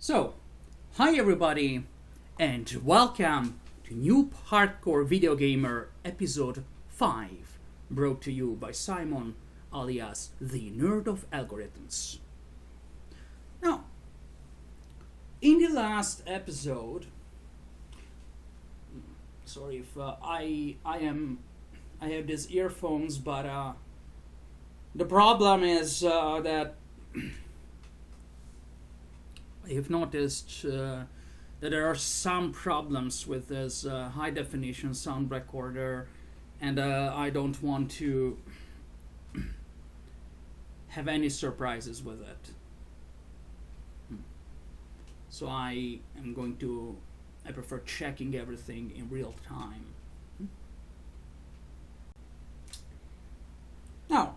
So, hi everybody, and welcome to Noob Hardcore Videogamer episode 5, brought to you by Simon, alias the Nerd of Algorithms. Now, in the last episode, sorry if I have these earphones, but the problem is that I've noticed that there are some problems with this high definition sound recorder, and I don't want to have any surprises with it. So I prefer checking everything in real time. Now,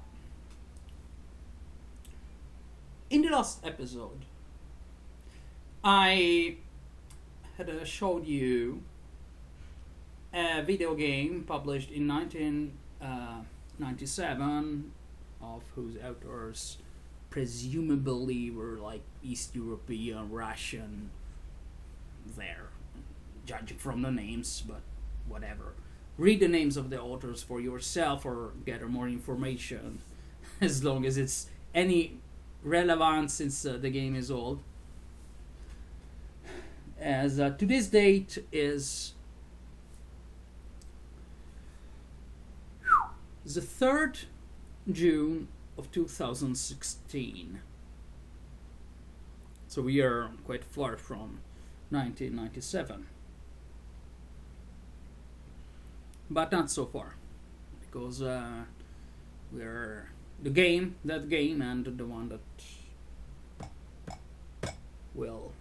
in the last episode, I had showed you a video game published in 1997, of whose authors presumably were like East European, Russian, there, judging from the names, but whatever. Read the names of the authors for yourself or gather more information, as long as it's any relevant since the game is old. As today's date is the 3rd June of 2016. So we are quite far from 1997. But not so far, because we're that game and the one that will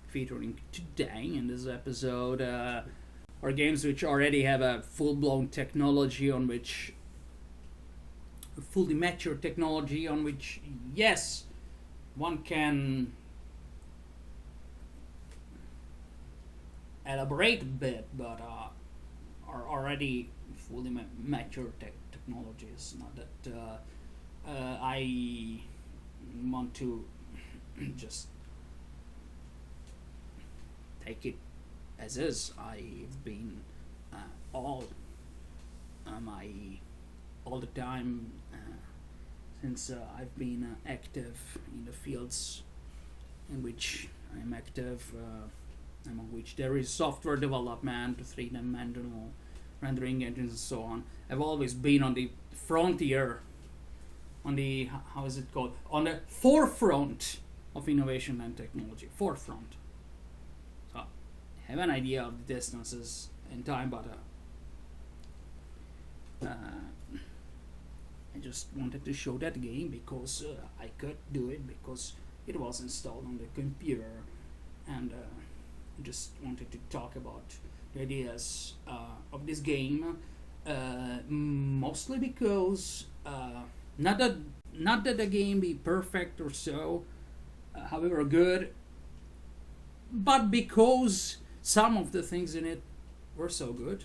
featuring today in this episode are games which already have a full-blown technology on which fully mature technology on which, yes, one can elaborate a bit, but are already fully mature technologies. Not that I want to just take it as is. I've been all the time since I've been active in the fields in which I'm active, among which there is software development, 3D dimensional rendering engines, and so on. I've always been on the frontier, on the on the forefront of innovation and technology. Forefront. So I have an idea of the distances in time, but I just wanted to show that game because I could do it because it was installed on the computer, and I just wanted to talk about the ideas of this game, mostly because not that the game be perfect or so, however good, but because some of the things in it were so good.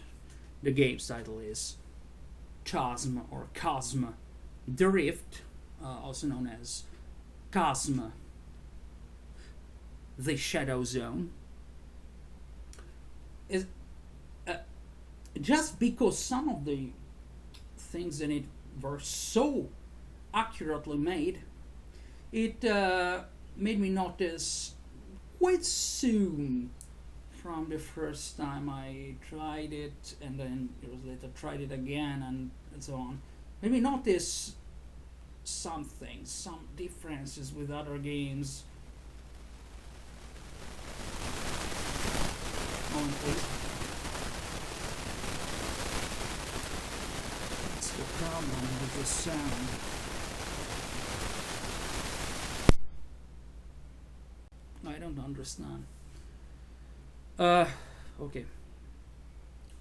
The game's title is Chasm or Chasm the Rift, also known as Chasm the Shadow Zone. Is just because some of the things in it were so accurately made, it made me notice quite soon, from the first time I tried it, and then years later tried it again, and so on. Made me notice some things, some differences with other games. Moment, please. What's the problem with the sound? I don't understand. Okay.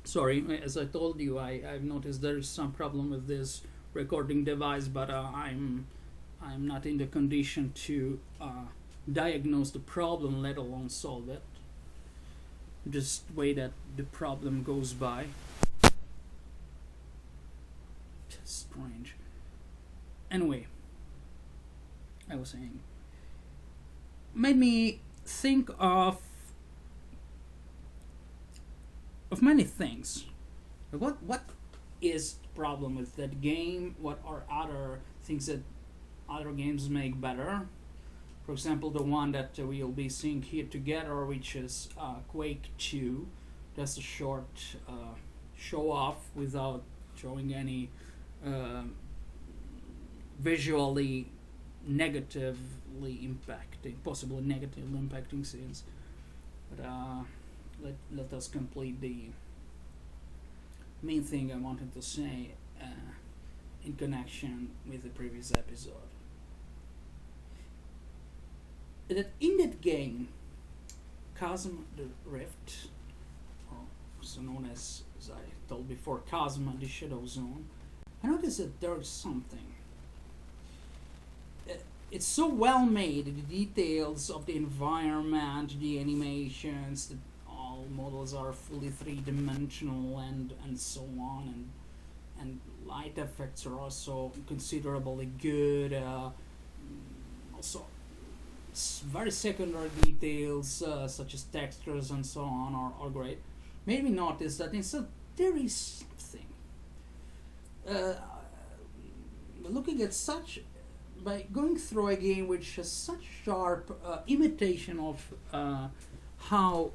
Sorry, as I told you, I've noticed there is some problem with this recording device, but I'm not in the condition to diagnose the problem, let alone solve it. Just wait that the problem goes by. Just strange. Anyway, I was saying, made me think of many things. What is the problem with that game? What are other things that other games make better? For example, the one that we'll be seeing here together, which is Quake 2. Just a short show off without showing any visually negatively impacting, possibly negatively impacting scenes. But let us complete the main thing I wanted to say in connection with the previous episode. That in that game, Chasm the Rift, or also known as I told before, Chasm the Shadow Zone, I noticed that there's something. It's so well made, the details of the environment, the animations, that all models are fully three-dimensional and so on, and light effects are also considerably good. Also, very secondary details such as textures and so on are great. Made me notice that instead there is something. Looking at such, by going through a game which has such sharp imitation of how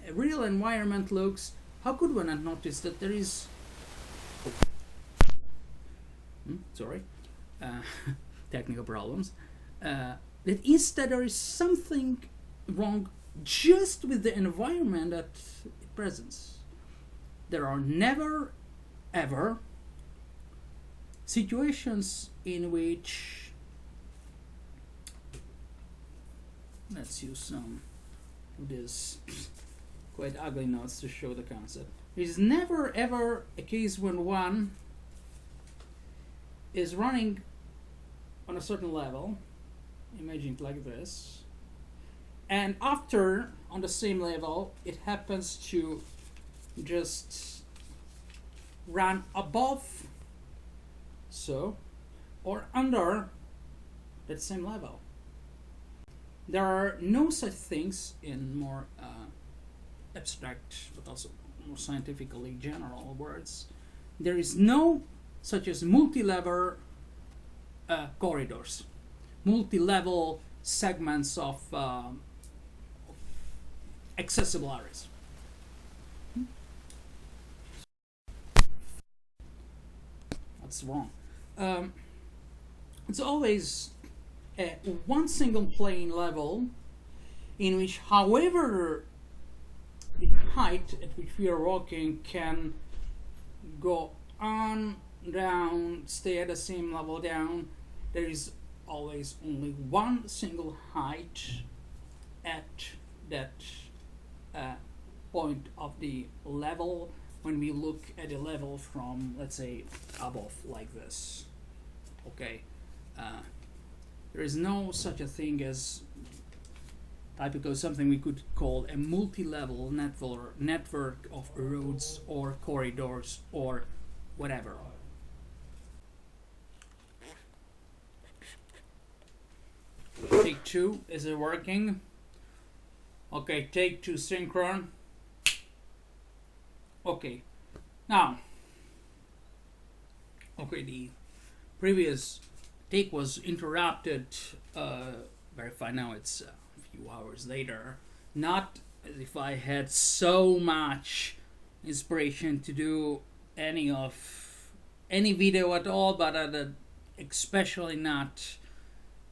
a real environment looks, how could one not notice that there is... sorry, technical problems. That instead there is something wrong just with the environment that it presents. There are never, ever situations in which... Let's use some of these quite ugly notes to show the concept. There is never ever a case when one is running on a certain level, imagine it like this, and after, on the same level, it happens to just run above, so, or under that same level. There are no such things in more abstract, but also more scientifically general words. There is no such as multi-level corridors, multi-level segments of accessible areas. That's wrong. It's always one single plane level in which, however, the height at which we are walking can go on, down, stay at the same level down. There is always only one single height at that point of the level when we look at a level from, let's say, above, like this. Okay. There is no such a thing as typical something we could call a multi-level network of roads or corridors or whatever. Take two, is it working? Okay, take two synchron. Okay, now, okay, the previous take was interrupted, verify now it's a few hours later, not as if I had so much inspiration to do any video at all, but especially not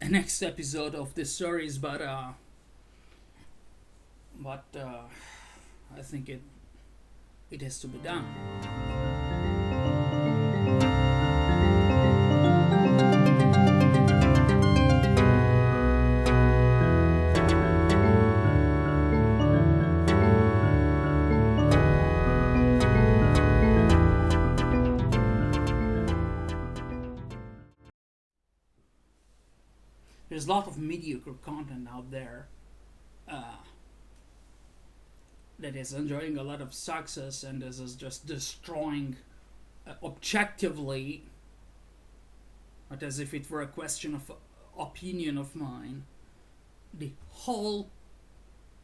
a next episode of this series, but I think it has to be done. There's a lot of mediocre content out there that is enjoying a lot of success and is just destroying objectively, not as if it were a question of opinion of mine, the whole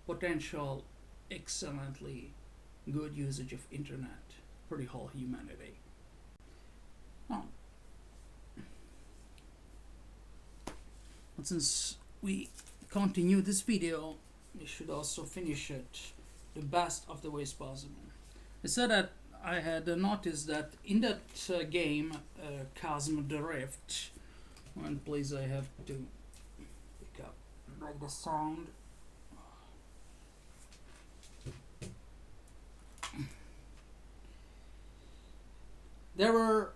potential excellently good usage of internet for the whole humanity. Well, but since we continue this video, we should also finish it the best of the ways possible. I said that I had noticed that in that game, Chasm Drift, and please I have to pick up like the sound. There were,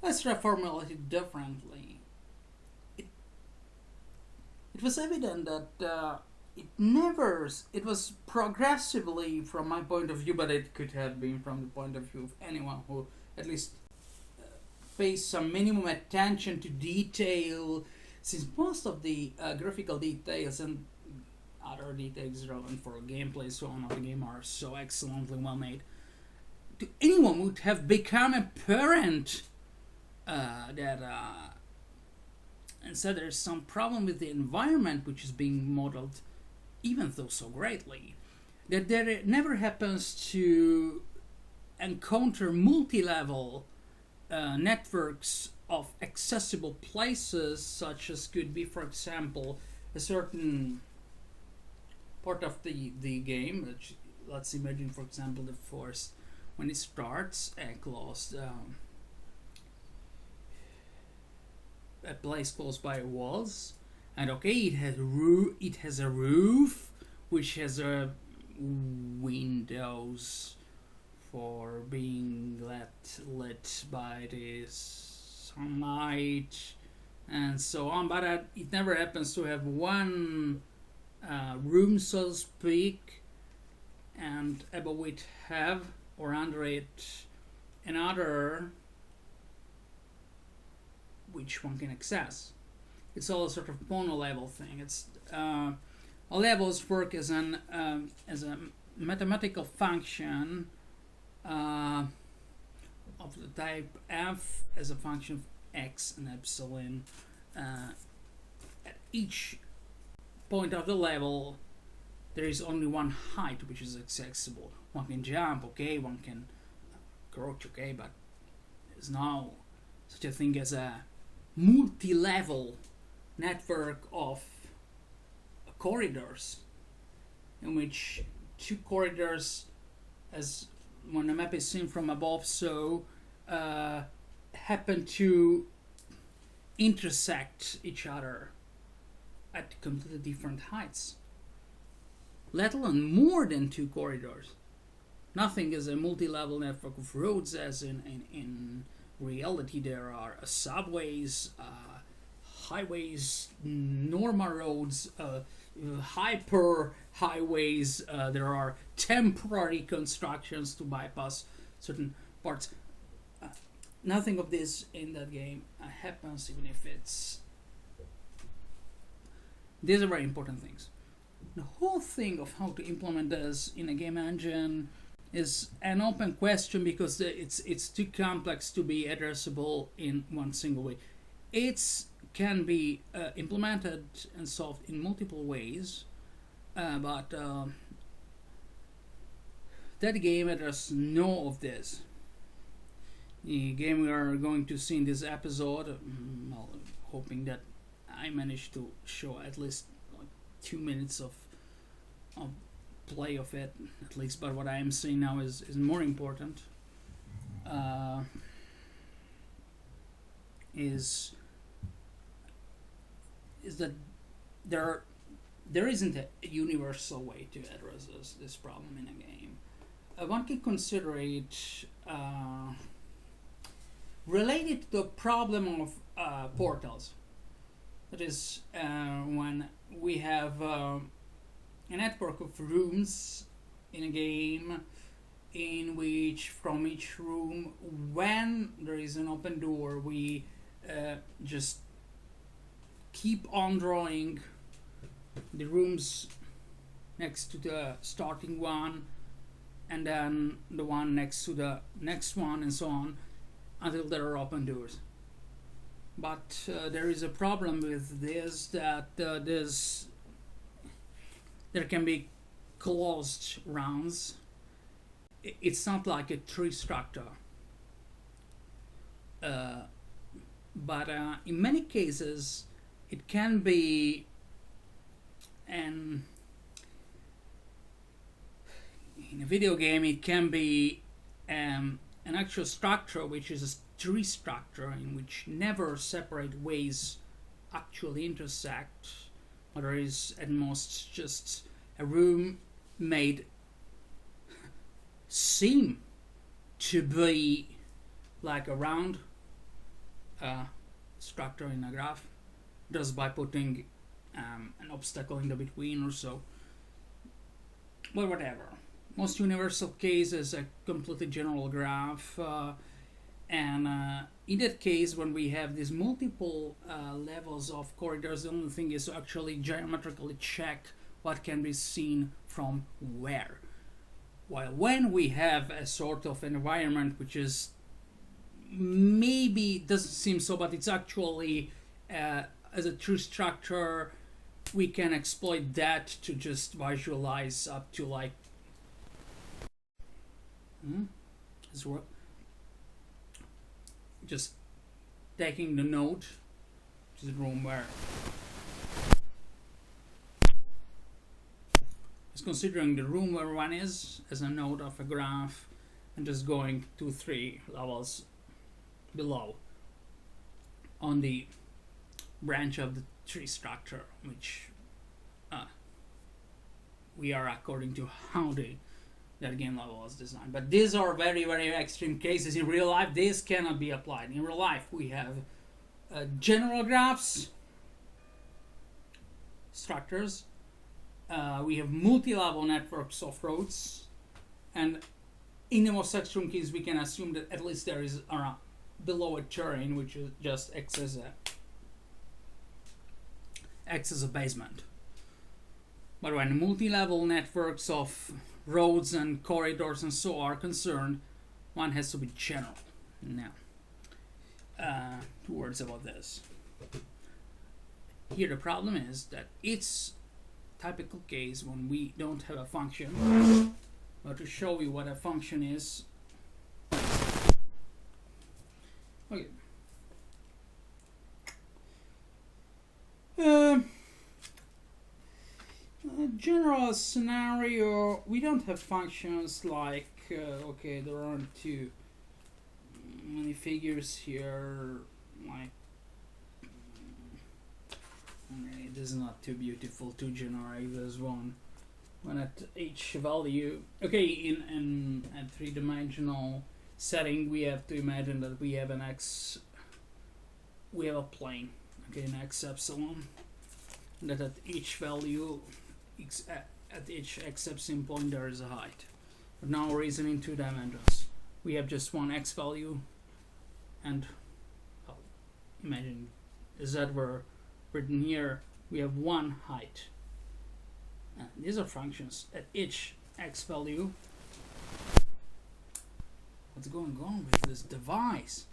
let's reformulate it differently. It was evident that it was progressively, from my point of view, but it could have been from the point of view of anyone who at least pays some minimum attention to detail, since most of the graphical details and other details relevant for gameplay, so on, of the game are so excellently well made. To anyone would have become apparent that and so there's some problem with the environment which is being modeled even though so greatly, that there never happens to encounter multi-level networks of accessible places, such as could be, for example, a certain part of the game, which, let's imagine, for example, the forest when it starts close a place close by walls, and okay, it has a roof which has windows for being lit by the sunlight and so on, but it never happens to have one room, so to speak, and above it have, or under it, another which one can access. It's all a sort of mono-level thing. It's all levels work as a mathematical function of the type f as a function of x and epsilon. At each point of the level, there is only one height which is accessible. One can jump, okay, one can crouch, okay, but there's no such a thing as a multi-level network of corridors in which two corridors, as when the map is seen from above, so happen to intersect each other at completely different heights, let alone more than two corridors. Nothing is a multi-level network of roads, as in reality there are subways, highways, normal roads, hyper highways, there are temporary constructions to bypass certain parts. Nothing of this in that game happens, even if it's... These are very important things. The whole thing of how to implement this in a game engine is an open question, because it's too complex to be addressable in one single way. It can be implemented and solved in multiple ways, but that game addresses no of this. The game we are going to see in this episode, well, hoping that I managed to show at least like 2 minutes of play of it, at least, but what I am saying now is more important. Is that there isn't a universal way to address this problem in a game. One can consider it related to the problem of portals. That is, when we have a network of rooms in a game in which from each room, when there is an open door, we just keep on drawing the rooms next to the starting one, and then the one next to the next one, and so on, until there are open doors. But there is a problem with this, that there can be closed rounds. It's not like a tree structure. But in many cases, it can be in a video game, it can be an actual structure which is a tree structure in which never separate ways actually intersect, or there is at most just a room made seem to be like a round structure in a graph, just by putting an obstacle in the between or so. But whatever. Most universal case is a completely general graph, and in that case, when we have these multiple levels of corridors, the only thing is to actually geometrically check what can be seen from where. While when we have a sort of environment which is maybe doesn't seem so, but it's actually as a true structure, we can exploit that to just visualize up to like this work. Just taking the node, which is the room where just considering the room where one is as a node of a graph, and just going 2-3 levels below on the branch of the tree structure, which we are according to how that game level was designed. But these are very, very extreme cases. In real life, this cannot be applied. In real life, we have general graphs, structures, we have multi-level networks of roads, and in the most extreme case, we can assume that at least there is below a terrain which is just acts as a basement. But when multi-level networks of roads and corridors and so are concerned, one has to be general. Now, 2 words about this. Here the problem is that it's typical case when we don't have a function. But to show you what a function is, okay. General scenario, we don't have functions like okay, there aren't too many figures here, like it is not too beautiful to generate this one. When at each value, okay, in a 3-dimensional setting, we have to imagine that we have we have a plane, okay, an x epsilon, that at each value, at each x epsilon point, there is a height. But now we're reasoning 2 dimensions. We have just one x value, and imagine is that were written here. We have one height. These are functions at each x value. What's going on with this device?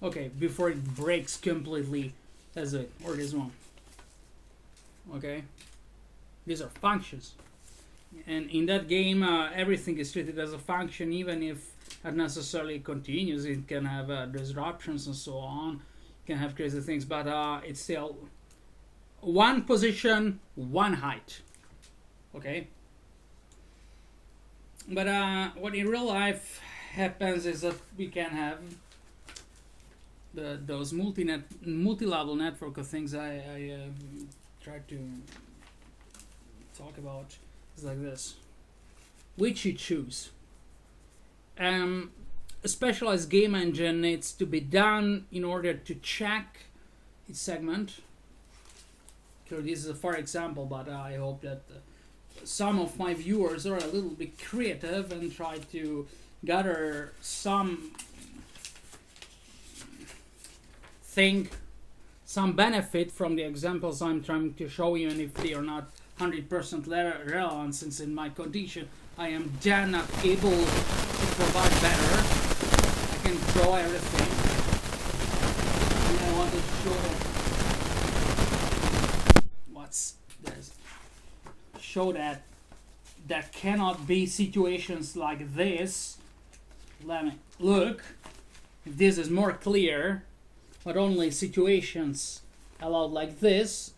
Okay, before it breaks completely, that's it, or this one. Okay, these are functions, and in that game, everything is treated as a function, even if not necessarily continuous. It can have disruptions and so on. It can have crazy things, but it's still one position, one height. Okay, but what in real life happens is that we can have those multi-level network of things I tried to talk about. Is like this, which you choose. A specialized game engine needs to be done in order to check its segment. So this is a for example, but I hope that some of my viewers are a little bit creative and try to gather some benefit from the examples I'm trying to show you, and if they are not 100% relevant, since in my condition I am then not able to provide better. I can draw everything, and I want to show that there cannot be situations like this. Let me look if this is more clear, but only situations allowed like this,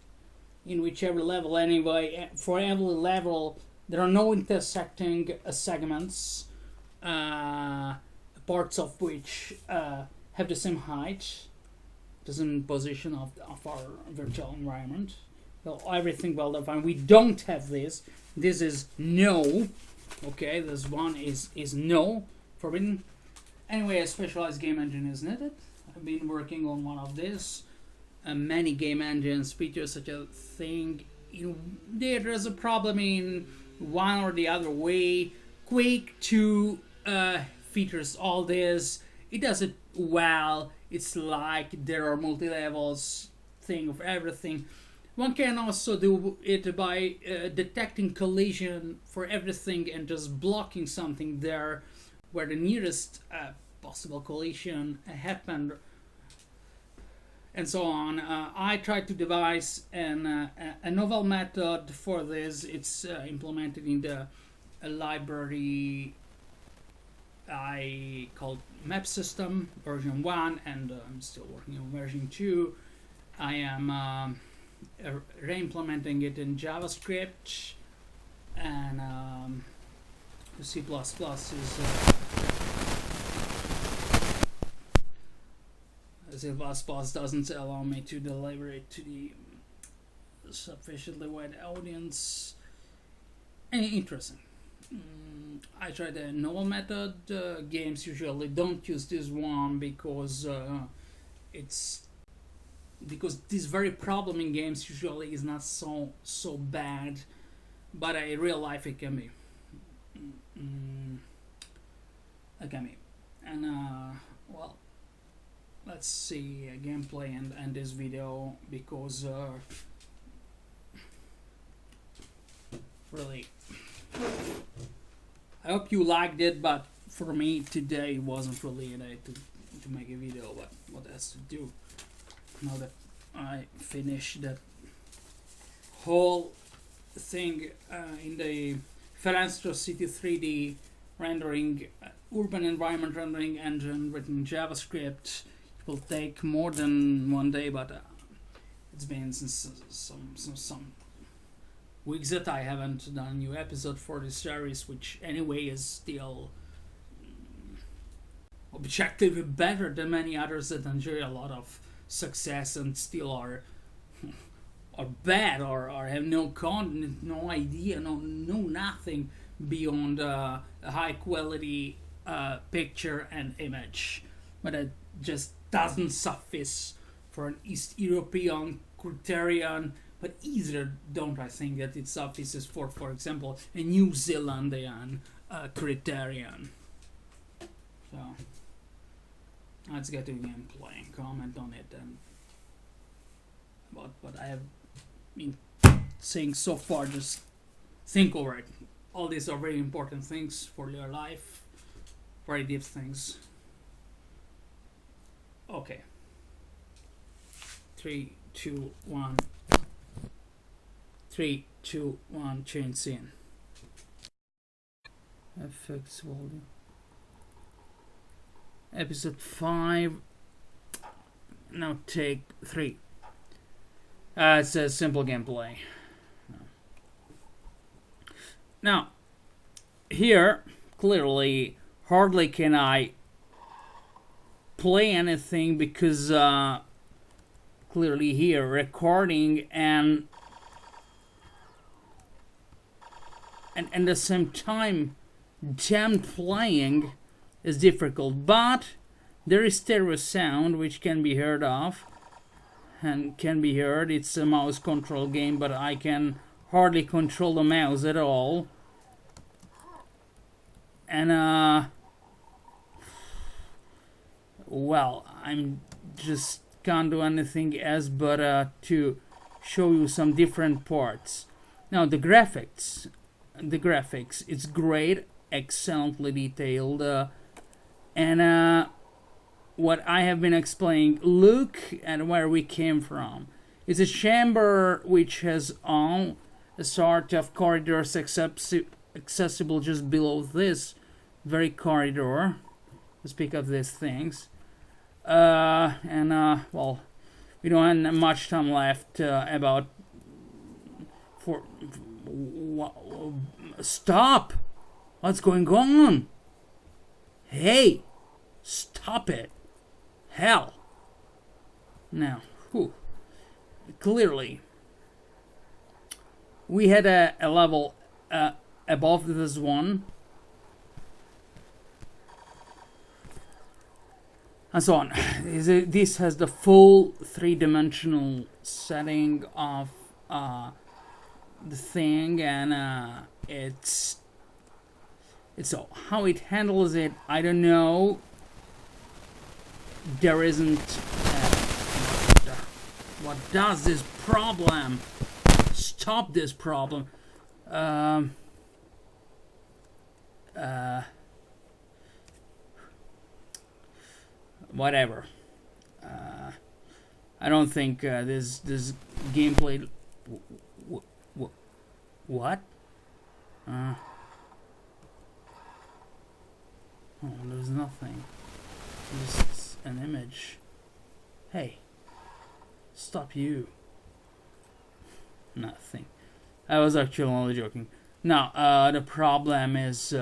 in whichever level anyway. For every level there are no intersecting segments, parts of which have the same height, the same position of our virtual environment. So everything well defined. We don't have this. This is no. Okay, this one is no, forbidden. Anyway, a specialized game engine is needed. I've been working on one of this. Many game engines feature such a thing. There's a problem in one or the other way. Quake 2 features all this. It does it well. It's like there are multi-levels thing of everything. One can also do it by detecting collision for everything and just blocking something there where the nearest possible collision happened, and so on. I tried to devise a novel method for this. It's implemented in the library I called Map System version 1, and I'm still working on version 2. I am re-implementing it in JavaScript, and C++ is C++ doesn't allow me to deliver it to the sufficiently wide audience. Interesting. I tried a novel method. Games usually don't use this one because this very problem in games usually is not so bad, but in real life it can be. And well, let's see gameplay and this video, because really, I hope you liked it, but for me today it wasn't really a day to make a video, but what else to do now that I finished that whole thing in the Ferenstro City 3D rendering, urban environment rendering engine written in JavaScript. It will take more than one day, but it's been since some weeks that I haven't done a new episode for this series, which anyway is still objectively better than many others that enjoy a lot of success and still are bad or have no content, no idea, no nothing beyond a high quality picture and image. But it just doesn't suffice for an East European criterion, but either don't I think that it suffices for example, a New Zealandian criterion. So let's get to gameplay and comment on it and about what I have been saying so far. Just think over it. All these are very important things for your life, very deep things. Okay. 3, 2, 1. 3, 2, 1. Change scene. FX volume. Episode 5. Now take 3. It's a simple gameplay. Now, here, clearly, hardly can I play anything because clearly here, recording and at the same time, damn playing is difficult. But there is stereo sound which can be heard of and can be heard. It's a mouse control game, but I can hardly control the mouse at all. And well, I'm just can't do anything else but to show you some different parts. Now the graphics, it's great, excellently detailed, and what I have been explaining, look at where we came from. It's a chamber which has all a sort of corridors accessible just below this very corridor. Let's pick up these things. Well, we don't have much time left. Stop! What's going on? Hey! Stop it! Hell! Now, clearly, we had a level above this one, and so on. This has the full three-dimensional setting of the thing, and it's so how it handles it, I don't know. There isn't. What does this problem? Stop this problem. Whatever. I don't think this gameplay. What? Oh, there's nothing. Just an image. Hey, stop you. Nothing. I was actually only joking. Now, the problem is